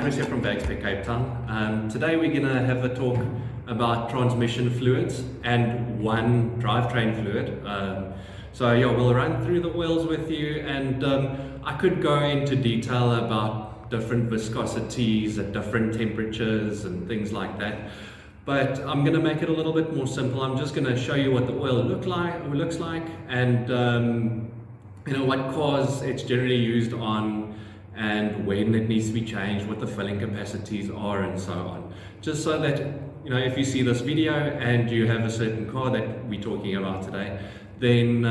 Chris here from VAG Spec Cape Town. Today we're going to have a talk about transmission fluids and one drivetrain fluid. We'll run through the oils with you, and I could go into detail about different viscosities at different temperatures and things like that. But I'm going to make it a little bit more simple. I'm just going to show you what the oil looks like, and what cars it's generally used on, and when it needs to be changed, what the filling capacities are, and so on. Just so that if you see this video and you have a certain car that we're talking about today, then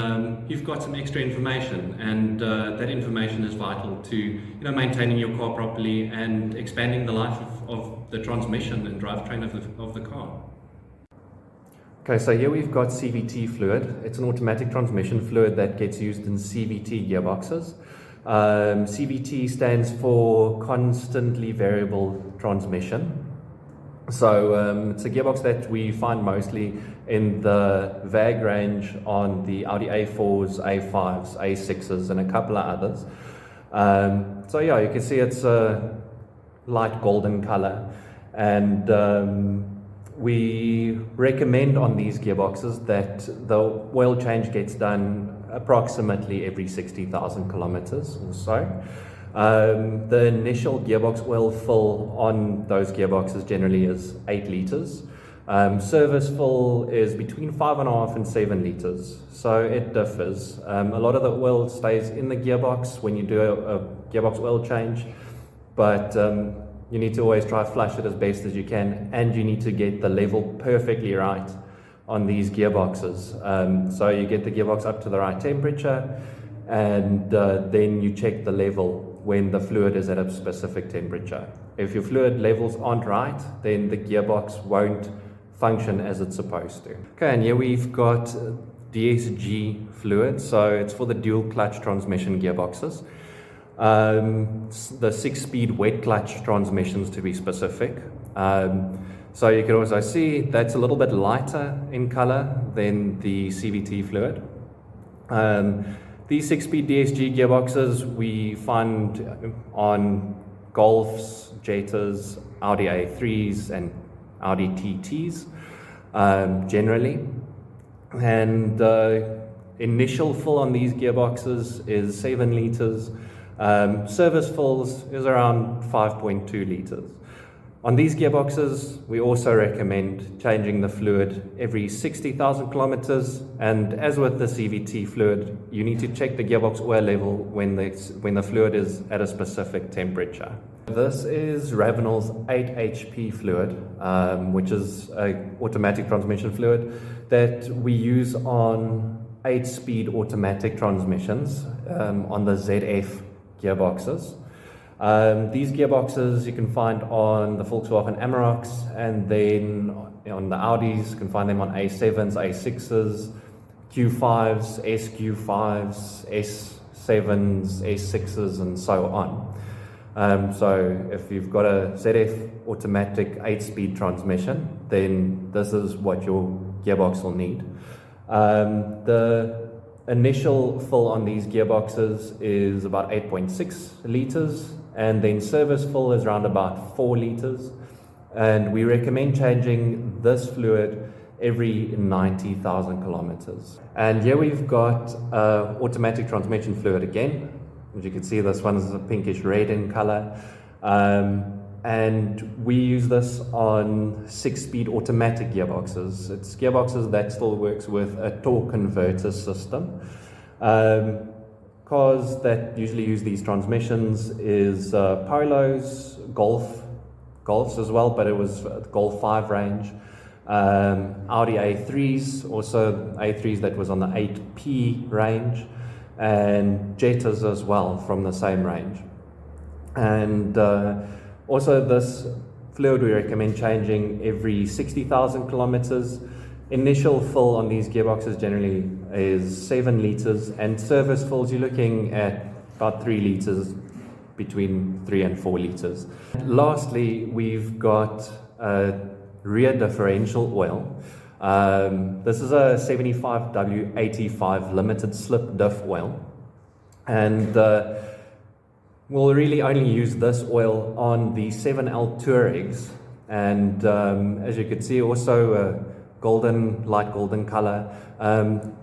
you've got some extra information, and that information is vital to maintaining your car properly and expanding the life of the transmission and drivetrain of the car. Okay, so here we've got CVT fluid. It's an automatic transmission fluid that gets used in CVT gearboxes. CVT stands for constantly variable transmission. So it's a gearbox that we find mostly in the VAG range on the Audi A4s, A5s, A6s, and a couple of others. You can see it's a light golden color, and we recommend on these gearboxes that the oil change gets done approximately every 60,000 kilometers or so. The initial gearbox oil fill on those gearboxes generally is 8 liters. Service fill is between 5.5 and 7 liters, so it differs. A lot of the oil stays in the gearbox when you do a gearbox oil change, but you need to always try to flush it as best as you can, and you need to get the level perfectly right on these gearboxes. So you get the gearbox up to the right temperature, and then you check the level when the fluid is at a specific temperature. If your fluid levels aren't right, then the gearbox won't function as it's supposed to. Okay, and here we've got DSG fluid, so it's for the dual clutch transmission gearboxes. The 6-speed wet clutch transmissions, to be specific. So you can also see that's a little bit lighter in color than the CVT fluid. These 6-speed DSG gearboxes we find on Golfs, Jettas, Audi A3s, and Audi TTs generally. And initial fill on these gearboxes is 7 liters. Service fills is around 5.2 liters. On these gearboxes, we also recommend changing the fluid every 60,000 kilometers. And as with the CVT fluid, you need to check the gearbox oil level when the fluid is at a specific temperature. This is Ravenel's 8 HP fluid, which is an automatic transmission fluid that we use on 8-speed automatic transmissions on the ZF gearboxes. These gearboxes you can find on the Volkswagen Amaroks, and then on the Audis you can find them on A7s, A6s, Q5s, SQ5s, S7s, S6s, and so on. So if you've got a ZF automatic 8-speed transmission, then this is what your gearbox will need. The initial fill on these gearboxes is about 8.6 liters, and then service fill is around about 4 liters. And we recommend changing this fluid every 90,000 kilometers. And here we've got automatic transmission fluid again. As you can see, this one is a pinkish red in color. And we use this on 6-speed automatic gearboxes. It's gearboxes that still works with a torque converter system. Cars that usually use these transmissions is Polos, Golfs as well, but it was Golf 5 range. Audi A3s, also A3s that was on the 8P range, and Jettas as well from the same range. And also this fluid we recommend changing every 60,000 kilometers. Initial fill on these gearboxes generally is 7 liters, and service fills you're looking at about 3 liters, between 3 and 4 liters. Lastly, we've got rear differential oil. This is a 75W 85 limited slip diff oil, and We'll really only use this oil on the 7L Touaregs, and as you can see, also light golden color.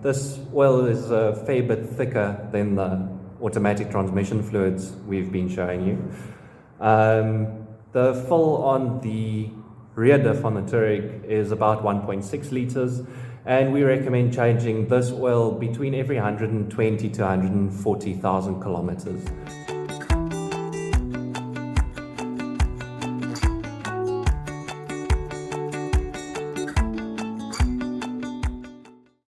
This oil is a fair bit thicker than the automatic transmission fluids we've been showing you. The fill on the rear diff on the Touareg is about 1.6 liters, and we recommend changing this oil between every 120 to 140,000 kilometers.